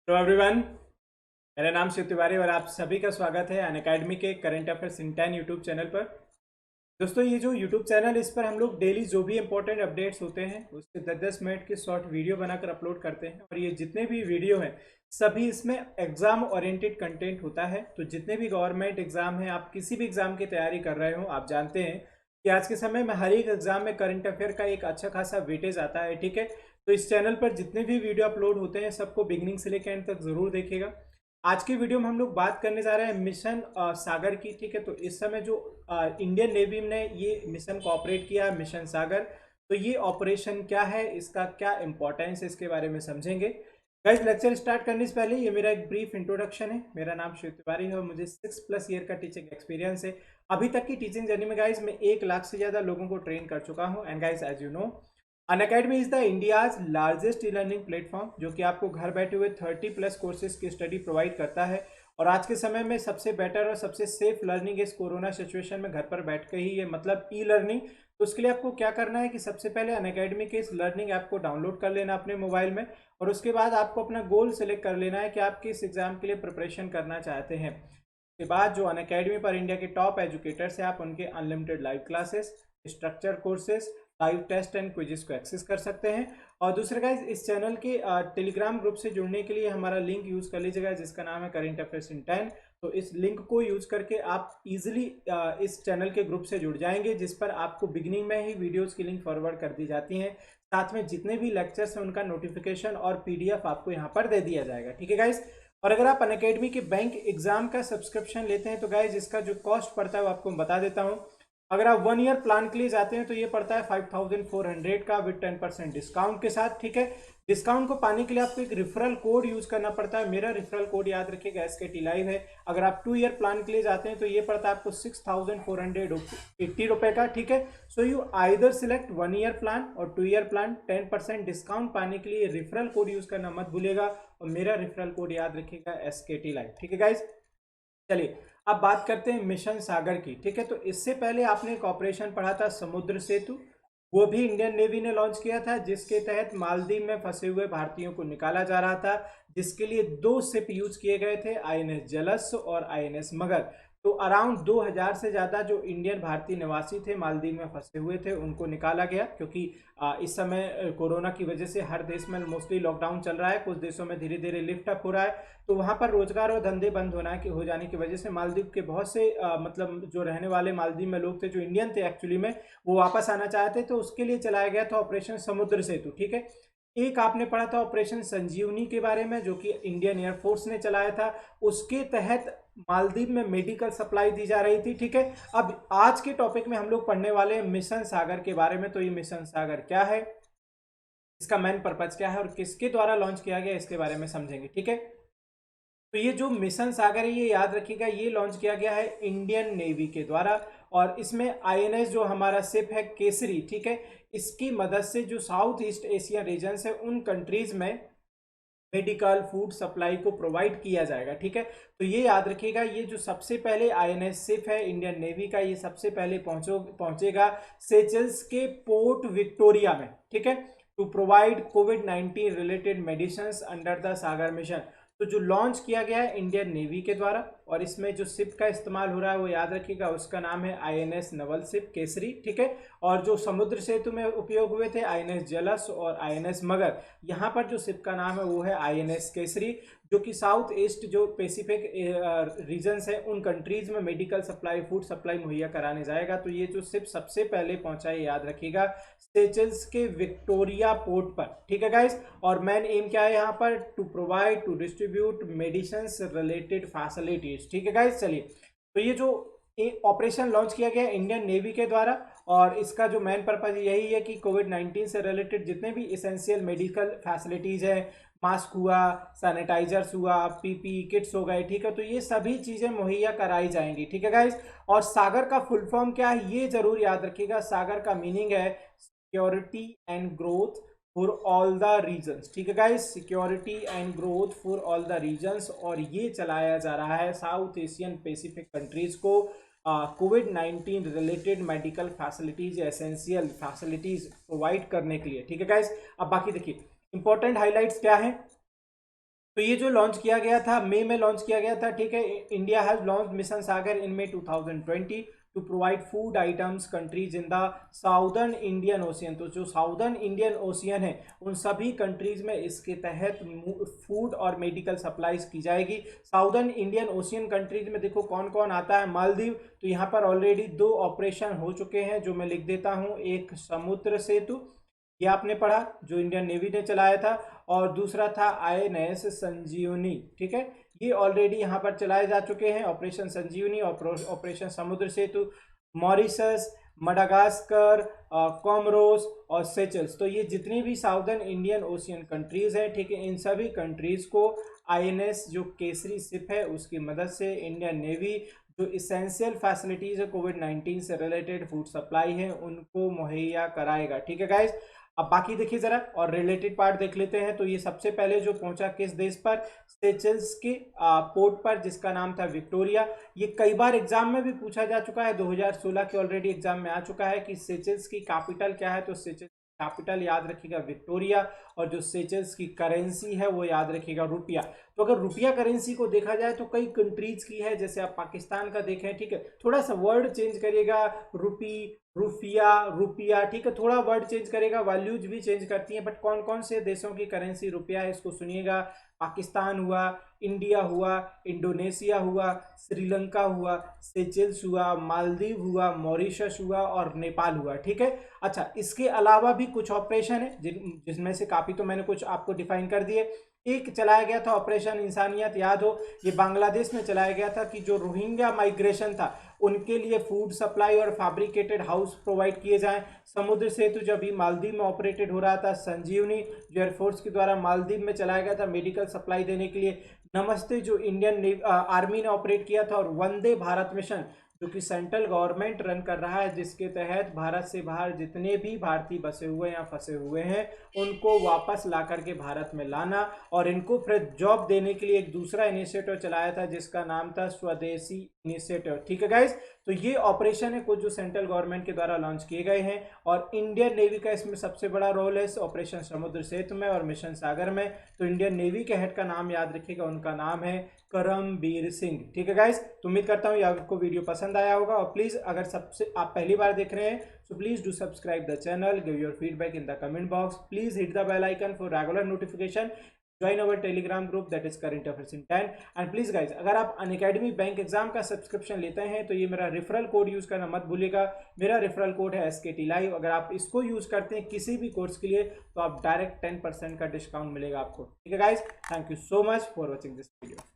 तो एवरीवन, मेरा नाम शिव तिवारी और आप सभी का स्वागत है अनअकैडमी के current affairs in 10 YouTube channel पर। दोस्तों, ये जो यूट्यूब चैनल इस पर हम लोग डेली जो भी इंपॉर्टेंट अपडेट्स होते हैं उसके 10-10 मिनट की शॉर्ट वीडियो बनाकर अपलोड करते हैं। और ये जितने भी वीडियो हैं सभी इसमें एग्जाम ओरिएंटेड कंटेंट होता है। तो जितने भी गवर्नमेंट एग्जाम हैं, आप किसी भी एग्जाम की तैयारी कर रहे हो, आप जानते हैं कि आज के समय में हर एक एग्जाम में करंट अफेयर का एक अच्छा खासा वेटेज आता है। ठीक है, तो इस चैनल पर जितने भी वीडियो अपलोड होते हैं सबको बिगनिंग से लेकर एंड तक जरूर देखिएगा। आज की वीडियो में हम लोग बात करने जा रहे हैं मिशन सागर की। ठीक है, तो इस समय जो इंडियन नेवी ने ये मिशन को ऑपरेट किया है, मिशन सागर, तो ये ऑपरेशन क्या है, इसका क्या इंपॉर्टेंस है, इसके बारे में समझेंगे। गाइस, लेक्चर स्टार्ट करने से पहले ये मेरा एक ब्रीफ इंट्रोडक्शन है। मेरा नाम शिव तिवारी है और मुझे 6+ ईयर का टीचिंग एक्सपीरियंस है। अभी तक की टीचिंग जर्नी में गाइस मैं 1 लाख से ज़्यादा लोगों को ट्रेन कर चुका हूँ। And guys, as you know, Unacademy is the India's largest e learning platform, जो कि आपको घर बैठे हुए 30+ कोर्सेज की स्टडी प्रोवाइड करता है। और आज के समय में सबसे बेटर और सबसे सेफ लर्निंग इस कोरोना सिचुएशन में घर पर बैठ के ही ये मतलब ई लर्निंग। तो उसके लिए आपको क्या करना है कि सबसे पहले अनअकैडमी के इस लर्निंग ऐप को डाउनलोड कर लेना अपने मोबाइल में। और उसके बाद आपको अपना गोल सेलेक्ट कर लेना है कि आप किस एग्जाम के लिए प्रिपरेशन करना चाहते हैं। उसके बाद जो अनअकैडमी पर इंडिया के टॉप एजुकेटर्स हैं, आप उनके unlimited live classes, structure courses, live test and quizzes को एक्सेस कर सकते हैं। और दूसरा गाइज, इस चैनल के टेलीग्राम ग्रुप से जुड़ने के लिए हमारा लिंक यूज कर लीजिएगा, जिसका नाम है करंट अफेयर्स इन 10। तो इस लिंक को यूज करके आप इजीली इस चैनल के ग्रुप से जुड़ जाएंगे, जिस पर आपको बिगिनिंग में ही वीडियोस की लिंक फॉरवर्ड कर दी जाती हैं। साथ में जितने भी लेक्चर्स हैं उनका नोटिफिकेशन और पीडीएफ आपको यहाँ पर दे दिया जाएगा। ठीक है गाइज। और अगर आप अनअकैडमी के बैंक एग्जाम का सब्सक्रिप्शन लेते हैं तो गाइज इसका जो कॉस्ट पड़ता है वो आपको बता देता हूँ। अगर आप 1 ईयर प्लान के लिए जाते हैं तो ये पड़ता है 5400 का विद 10% डिस्काउंट के साथ। ठीक है, डिस्काउंट को पाने के लिए आपको एक रेफरल कोड यूज करना पड़ता है। मेरा रेफरल कोड याद रखिएगा, SKT लाइव है। अगर आप 2 ईयर प्लान के लिए जाते हैं तो ये पड़ता है आपको 6480 रुपए का। ठीक है, so you either select 1 year plan और 2 ईयर प्लान। 10% डिस्काउंट पाने के लिए रेफरल कोड यूज करना मत भूलिएगा और मेरा रेफरल कोड याद रखिएगा, SKT लाइव। ठीक है गाइज, चलिए अब बात करते हैं मिशन सागर की। ठीक है, तो इससे पहले आपने एक ऑपरेशन पढ़ा था समुद्र सेतु, वो भी इंडियन नेवी ने लॉन्च किया था, जिसके तहत मालदीव में फंसे हुए भारतीयों को निकाला जा रहा था, जिसके लिए 2 शिप यूज किए गए थे, INS जलस और INS मगर। तो अराउंड 2000 से ज्यादा जो इंडियन भारतीय निवासी थे मालदीव में फंसे हुए थे उनको निकाला गया, क्योंकि इस समय कोरोना की वजह से हर देश में मोस्टली लॉकडाउन चल रहा है। कुछ देशों में धीरे धीरे लिफ्ट अप हो रहा है, तो वहां पर रोजगार और धंधे बंद हो जाने की वजह से मालदीव के बहुत से मतलब जो रहने वाले मालदीव में लोग थे, जो इंडियन थे एक्चुअली में, वो वापस आना चाहते। तो उसके लिए चलाया गया था ऑपरेशन समुद्र सेतु। ठीक है, एक आपने पढ़ा था ऑपरेशन संजीवनी के बारे में, जो कि इंडियन एयरफोर्स ने चलाया था। उसके तहत मालदीव में मेडिकल सप्लाई दी जा रही थी। ठीक है, अब आज के टॉपिक में हम लोग पढ़ने वाले हैं मिशन सागर के बारे में। तो ये मिशन सागर क्या है, इसका मेन पर्पज क्या है और किसके द्वारा लॉन्च किया गया, इसके बारे में समझेंगे। ठीक है, तो ये जो मिशन सागर है ये याद रखिएगा, ये लॉन्च किया गया है इंडियन नेवी के द्वारा। और इसमें INS जो हमारा शिप है केसरी, ठीक है, इसकी मदद से जो साउथ ईस्ट एशिया रीजन है उन कंट्रीज में मेडिकल फूड सप्लाई को प्रोवाइड किया जाएगा। ठीक है, तो ये याद रखिएगा, ये जो सबसे पहले INS शिप है इंडियन नेवी का, ये सबसे पहले पहुंचेगा सेचेल्स के पोर्ट विक्टोरिया में। ठीक है, टू प्रोवाइड कोविड-19 related medicine under the Sagar mission. तो जो लॉन्च किया गया है इंडियन नेवी के द्वारा, और इसमें जो शिप का इस्तेमाल हो रहा है वो याद रखिएगा, उसका नाम है INS नवल शिप केसरी। ठीक है, और जो समुद्र सेतु में उपयोग हुए थे INS जलस और INS मगर, यहाँ पर जो शिप का नाम है वो है INS केसरी, जो कि साउथ ईस्ट जो पैसिफिक रीजन्स है उन कंट्रीज में मेडिकल सप्लाई फूड सप्लाई मुहैया कराने जाएगा। तो ये जो शिप सबसे पहले पहुंचा है याद रखिएगा सेचेल्स के विक्टोरिया पोर्ट पर। ठीक है गाइस, और मेन एम क्या है यहाँ पर, to provide to distribute medicine related facilities. ठीक है गाइस, चलिए, तो ये जो ऑपरेशन लॉन्च किया गया इंडियन नेवी के द्वारा, और इसका जो मेन पर्पज यही है कि कोविड-19 से रिलेटेड जितने भी इसेंशियल मेडिकल फैसिलिटीज है, मास्क हुआ, सैनिटाइजर्स हुआ, PPE किट्स हो गए, ठीक है, तो ये सभी चीजें मुहैया कराई जाएंगी। ठीक है गाइस, और सागर का फुल फॉर्म क्या है ये जरूर याद रखिएगा। सागर का मीनिंग है security and growth for all the regions. ठीक है guys, security and growth for all the regions, और ये चलाया जा रहा है साउथ एशियन पैसिफिक कंट्रीज को कोविड-19 related medical facilities, essential facilities provide करने के लिए। ठीक है गाइस, अब बाकी देखिए इंपॉर्टेंट हाइलाइट्स क्या है। तो ये जो लॉन्च किया गया था, मई में लॉन्च किया गया था, ठीक है। India has launch mission Sagar in May 2020 to provide food items countries in the southern Indian ocean. तो जो साउदर्न इंडियन ओशियन है उन सभी कंट्रीज में इसके तहत फूड और मेडिकल सप्लाईज की जाएगी। साउदर्न इंडियन ओशियन कंट्रीज में देखो कौन कौन आता है। मालदीव, तो यहाँ पर ऑलरेडी 2 ऑपरेशन हो चुके हैं जो मैं लिख देता हूँ। एक समुद्र सेतु, ये आपने पढ़ा, जो इंडियन नेवी ने चलाया था, और दूसरा था INS संजीवनी, ठीक है। ये ऑलरेडी यहाँ पर चलाए जा चुके हैं, ऑपरेशन संजीवनी और ऑपरेशन समुद्र सेतु। मॉरिशस, मडागास्कर, कॉमरोस और सेचल्स, तो ये जितनी भी साउदर्न इंडियन ओशियन कंट्रीज हैं, ठीक है, इन सभी कंट्रीज को INS जो केसरी शिप है उसकी मदद से इंडियन नेवी जो इसेंशियल फैसिलिटीज है कोविड-19 से रिलेटेड फूड सप्लाई है उनको मुहैया कराएगा, ठीक है गाइज। अब बाकी देखिए जरा और रिलेटेड पार्ट देख लेते हैं। तो ये सबसे पहले जो पहुंचा किस देश पर, सेचल्स के पोर्ट पर, जिसका नाम था विक्टोरिया। ये कई बार एग्जाम में भी पूछा जा चुका है, 2016 के ऑलरेडी एग्जाम में आ चुका है कि सेचल्स की कैपिटल क्या है। तो सेचल्स कैपिटल याद रखिएगा विक्टोरिया, और जो सेचल्स की करेंसी है वो याद रखिएगा रुपया। तो अगर रुपया करेंसी को देखा जाए तो कई कंट्रीज की है, जैसे आप पाकिस्तान का देखें, ठीक है, थोड़ा सा वर्ड चेंज करिएगा, रुपी, रुफिया, रुपया, ठीक है, थोड़ा वर्ड चेंज करेगा, वैल्यूज भी चेंज करती हैं, बट कौन कौन से देशों की करेंसी रुपया है इसको सुनिएगा। पाकिस्तान हुआ, इंडिया हुआ, इंडोनेशिया हुआ, श्रीलंका हुआ, सेचेल्स हुआ, मालदीव हुआ, मॉरिशस हुआ और नेपाल हुआ, ठीक है। अच्छा, इसके अलावा भी कुछ ऑपरेशन है जिसमें से काफ़ी तो मैंने कुछ आपको डिफाइन कर दिए। एक चलाया गया था ऑपरेशन इंसानियत, याद हो, ये बांग्लादेश में चलाया गया था कि जो रोहिंग्या माइग्रेशन था उनके लिए फूड सप्लाई और फैब्रिकेटेड हाउस प्रोवाइड किए जाएं। समुद्र सेतु जब भी मालदीव में ऑपरेटेड हो रहा था। संजीवनी जो एयरफोर्स के द्वारा मालदीव में चलाया गया था मेडिकल सप्लाई देने के लिए। नमस्ते जो इंडियन आर्मी ने ऑपरेट किया था। और वंदे भारत मिशन जो कि सेंट्रल गवर्नमेंट रन कर रहा है, जिसके तहत भारत से बाहर जितने भी भारतीय बसे हुए या फंसे हुए हैं उनको वापस ला करके भारत में लाना, और इनको फिर जॉब देने के लिए एक दूसरा इनिशिएटिव चलाया था जिसका नाम था स्वदेशी इनिशिएटिव, ठीक है गाइज। तो ये ऑपरेशन है कुछ जो सेंट्रल गवर्नमेंट के द्वारा लॉन्च किए गए हैं, और इंडियन नेवी का इसमें सबसे बड़ा रोल है ऑपरेशन समुद्र सेतु में और मिशन सागर में। तो इंडियन नेवी के हेड का नाम याद रखिएगा, उनका नाम है करमबीर सिंह, ठीक है गाइज। तो उम्मीद करता हूँ आपको वीडियो पसंद आया होगा, और प्लीज अगर सबसे आप पहली बार देख रहे हैं so please do subscribe the channel, give your feedback in the comment box, please hit the bell icon for regular notification, join our telegram group that is current affairs in 10, and please guys अगर आप Unacademy bank exam का subscription लेते हैं तो ये मेरा referral code use करना मत भूलिएगा। मेरा रेफरल कोड है SKT Live। अगर आप इसको यूज करते हैं किसी भी कोर्स के लिए तो आप डायरेक्ट 10% का डिस्काउंट मिलेगा आपको, ठीक है guys. Thank you so much for watching this video.